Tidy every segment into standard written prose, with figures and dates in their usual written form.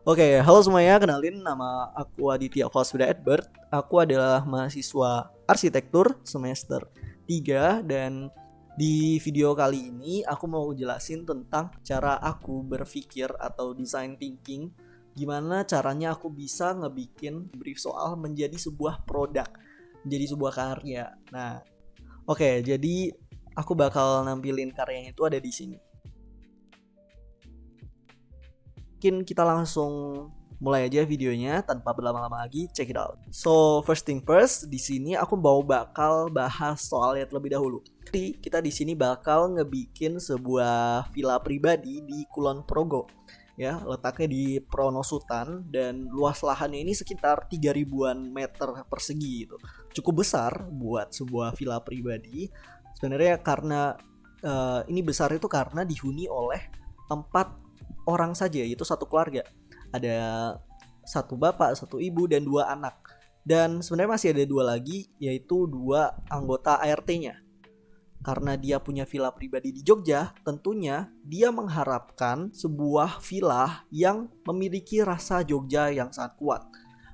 Oke, halo semuanya. Kenalin, nama aku Aditya Fausbida Edward. Aku adalah mahasiswa arsitektur semester 3 dan di video kali ini aku mau jelasin tentang cara aku berpikir atau design thinking. Gimana caranya aku bisa ngebikin brief soal menjadi sebuah produk, menjadi sebuah karya. Nah, oke, jadi aku bakal nampilin karyanya itu ada di sini. Mungkin kita langsung mulai aja videonya tanpa berlama-lama lagi. Check it out. So first thing first, di sini aku bakal bahas soalnya terlebih dahulu. Jadi kita di sini bakal ngebikin sebuah villa pribadi di Kulon Progo. Ya, letaknya di Pronosutan dan luas lahannya ini sekitar 3.000-an meter persegi gitu. Cukup besar buat sebuah villa pribadi. Sebenarnya karena ini besar itu karena dihuni oleh 4 orang saja, yaitu satu keluarga. Ada satu bapak, satu ibu, dan 2 anak. Dan sebenarnya masih ada 2 lagi, yaitu 2 anggota ART-nya. Karena dia punya villa pribadi di Jogja, tentunya dia mengharapkan sebuah villa yang memiliki rasa Jogja yang sangat kuat.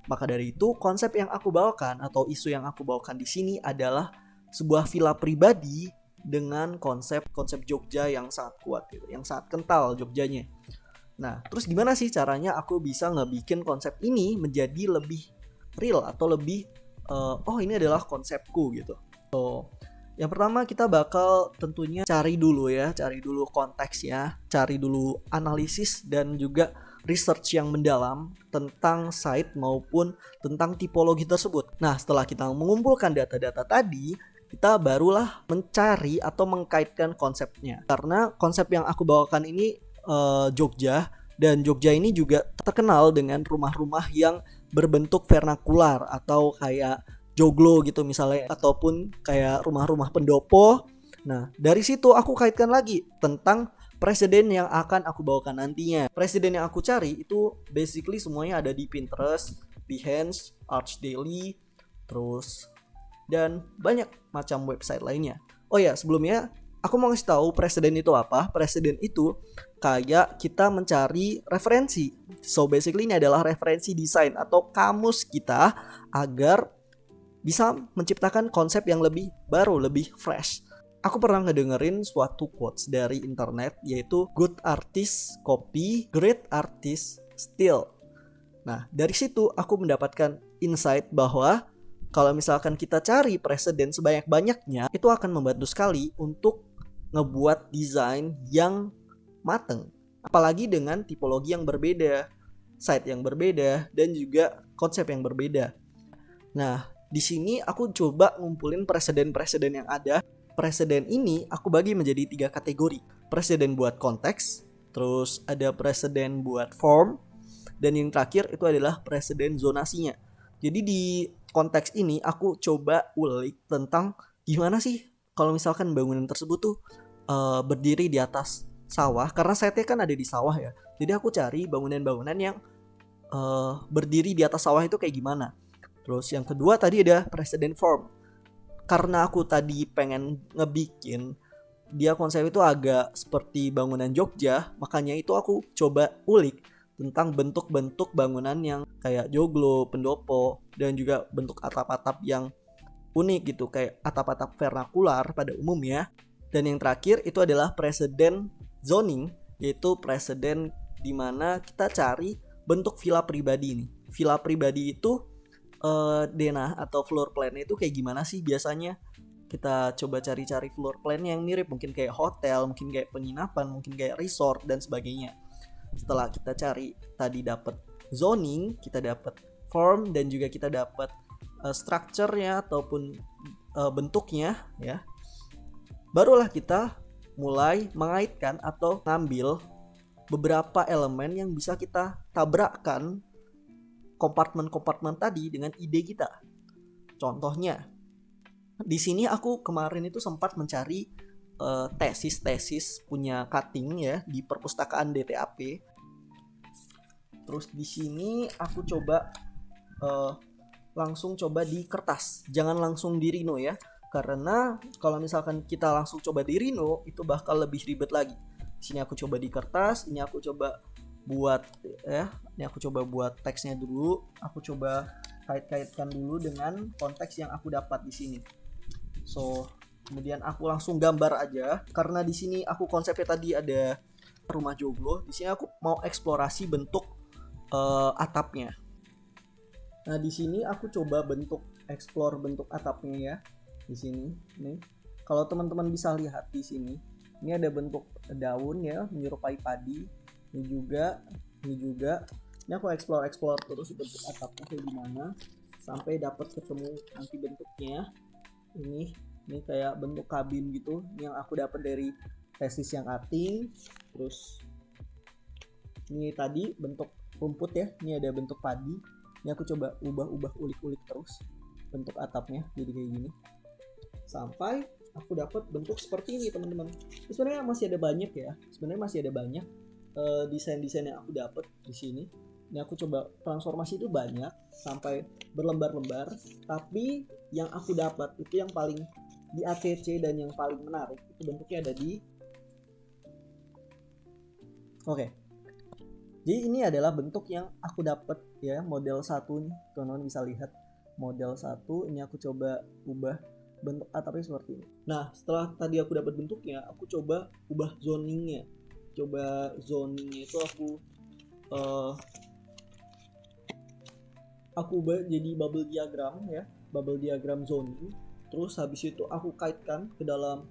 Maka dari itu, konsep yang aku bawakan atau isu yang aku bawakan di sini adalah sebuah villa pribadi dengan konsep Jogja yang sangat kuat gitu, yang sangat kental Jogjanya. Nah, terus gimana sih caranya aku bisa ngebikin konsep ini menjadi lebih real atau lebih oh ini adalah konsepku gitu. So, yang pertama kita bakal tentunya cari dulu konteksnya, cari dulu analisis dan juga research yang mendalam tentang site maupun tentang tipologi tersebut. Nah, setelah kita mengumpulkan data-data tadi, kita barulah mencari atau mengkaitkan konsepnya. Karena konsep yang aku bawakan ini Jogja, dan Jogja ini juga terkenal dengan rumah-rumah yang berbentuk vernakular atau kayak joglo gitu misalnya, ataupun kayak rumah-rumah pendopo. Nah, dari situ aku kaitkan lagi tentang presiden yang akan aku bawakan nantinya. Presiden yang aku cari itu basically semuanya ada di Pinterest, Behance, ArchDaily, terus dan banyak macam website lainnya. Oh ya, sebelumnya aku mau ngasih tahu presiden itu apa. Presiden itu kayak kita mencari referensi. So basically ini adalah referensi desain atau kamus kita agar bisa menciptakan konsep yang lebih baru, lebih fresh. Aku pernah ngedengerin suatu quotes dari internet, yaitu good artist copy, great artist steal. Nah, dari situ aku mendapatkan insight bahwa kalau misalkan kita cari presiden sebanyak-banyaknya, itu akan membantu sekali untuk ngebuat desain yang mateng. Apalagi dengan tipologi yang berbeda, site yang berbeda, dan juga konsep yang berbeda. Nah, di sini aku coba ngumpulin presiden-presiden yang ada. Presiden ini aku bagi menjadi 3 kategori. Presiden buat konteks, terus ada presiden buat form, dan yang terakhir itu adalah presiden zonasinya. Jadi di konteks ini aku coba ulik tentang gimana sih kalau misalkan bangunan tersebut tuh berdiri di atas sawah, karena site-nya kan ada di sawah ya. Jadi aku cari bangunan-bangunan yang berdiri di atas sawah itu kayak gimana. Terus yang kedua tadi ada presiden form. Karena aku tadi pengen ngebikin dia konsep itu agak seperti bangunan Jogja, makanya itu aku coba ulik tentang bentuk-bentuk bangunan yang kayak joglo, pendopo, dan juga bentuk atap-atap yang unik gitu, kayak atap-atap vernakular pada umumnya. Dan yang terakhir itu adalah presiden zoning, yaitu presiden di mana kita cari bentuk villa pribadi nih. Villa pribadi itu denah atau floor plan itu kayak gimana sih biasanya. Kita coba cari-cari floor plan yang mirip, mungkin kayak hotel, mungkin kayak penginapan, mungkin kayak resort dan sebagainya. Setelah kita cari tadi dapat zoning, kita dapat form, dan juga kita dapat structure-nya ataupun bentuknya ya. Barulah kita mulai mengaitkan atau ngambil beberapa elemen yang bisa kita tabrakkan kompartemen-kompartemen tadi dengan ide kita. Contohnya, di sini aku kemarin itu sempat mencari tesis punya cutting ya di perpustakaan DTAP. Terus di sini aku coba langsung coba di kertas, jangan langsung di Rhino ya. Karena kalau misalkan kita langsung coba di Rhino itu bakal lebih ribet lagi. Di sini aku coba di kertas, ini aku coba buat ya, ini aku coba buat teksnya dulu. Aku coba kait-kaitkan dulu dengan konteks yang aku dapat di sini. So, kemudian aku langsung gambar aja karena di sini aku konsepnya tadi ada rumah joglo. Di sini aku mau eksplorasi bentuk atapnya. Nah, di sini aku coba explore bentuk atapnya ya. Di sini nih. Kalau teman-teman bisa lihat di sini, ini ada bentuk daun ya, menyerupai padi. Ini juga. Ini aku explore terus bentuk atapnya kayak gimana sampai dapat ketemu nanti bentuknya. Ini kayak bentuk kabin gitu yang aku dapat dari tesis yang cutting. Terus ini tadi bentuk rumput ya, ini ada bentuk padi. Ini aku coba ubah ulik-ulik terus bentuk atapnya jadi kayak gini sampai aku dapat bentuk seperti ini teman-teman. Sebenarnya masih ada banyak ya, desain-desain yang aku dapat di sini. Ini aku coba transformasi itu banyak sampai berlembar-lembar, tapi yang aku dapat itu yang paling di ACC dan yang paling menarik itu bentuknya ada di Jadi ini adalah bentuk yang aku dapat ya, model 1 nih. Teman-teman bisa lihat model 1 ini aku coba ubah bentuk atapnya seperti ini. Nah, setelah tadi aku dapat bentuknya, aku coba ubah zoningnya. Itu aku ubah jadi bubble diagram ya, bubble diagram zoning. Terus habis itu aku kaitkan ke dalam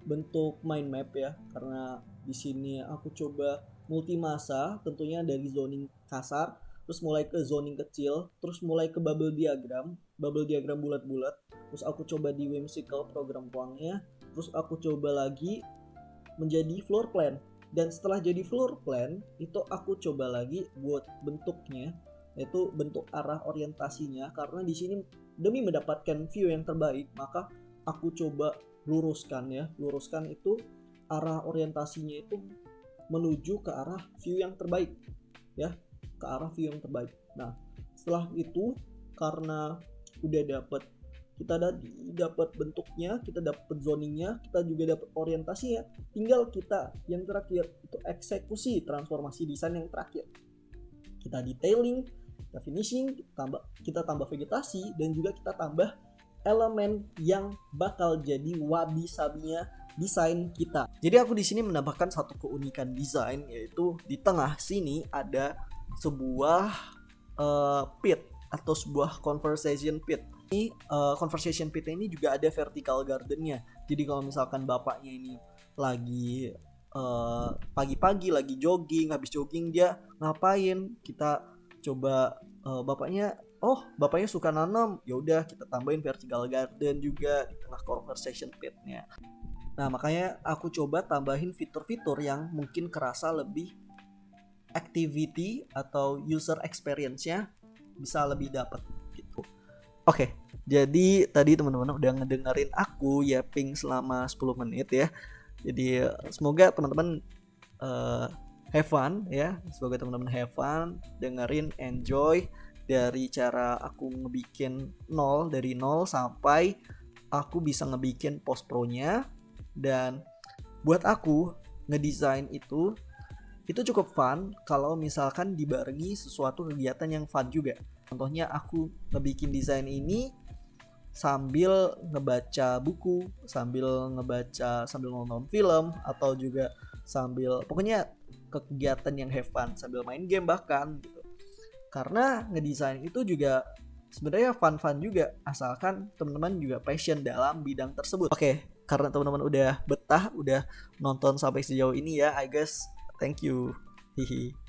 bentuk mind map ya, karena di sini aku coba multimasa, tentunya dari zoning kasar, terus mulai ke zoning kecil, terus mulai ke bubble diagram bulat-bulat, terus aku coba di whimsical program uangnya, terus aku coba lagi menjadi floor plan, dan setelah jadi floor plan itu aku coba lagi buat bentuknya, yaitu bentuk arah orientasinya, karena di sini demi mendapatkan view yang terbaik maka aku coba luruskan itu arah orientasinya itu menuju ke arah view yang terbaik ya, Nah, setelah itu karena udah kita dapat bentuknya, kita dapat zoningnya, kita juga dapat orientasinya, tinggal kita yang terakhir itu eksekusi transformasi desain yang terakhir. Kita detailing, kita finishing, kita tambah vegetasi, dan juga kita tambah elemen yang bakal jadi wabi-sabinya desain kita. Jadi aku di sini menambahkan satu keunikan desain, yaitu di tengah sini ada sebuah pit atau sebuah conversation pit. Ini conversation pit ini juga ada vertical gardennya. Jadi kalau misalkan bapaknya ini lagi pagi-pagi lagi jogging, habis jogging dia ngapain? Kita coba bapaknya suka nanam, ya udah kita tambahin vertical garden juga di tengah conversation pitnya. Nah, makanya aku coba tambahin fitur-fitur yang mungkin kerasa lebih activity atau user experience-nya bisa lebih dapat gitu. Oke, jadi tadi teman-teman udah ngedengerin aku yapping selama 10 menit ya. Jadi semoga teman-teman have fun ya. Semoga teman-teman have fun, dengerin, enjoy dari cara aku ngebikin dari nol sampai aku bisa ngebikin post pro-nya. Dan buat aku ngedesain itu cukup fun kalau misalkan dibarengi sesuatu kegiatan yang fun juga. Contohnya aku ngebikin desain ini sambil ngebaca buku, sambil nonton film, atau juga pokoknya kegiatan yang have fun, sambil main game bahkan gitu. Karena ngedesain itu juga sebenarnya fun-fun juga, asalkan teman-teman juga passion dalam bidang tersebut. Oke, karena teman-teman udah betah, udah nonton sampai sejauh ini ya, I guess thank you. Hihi.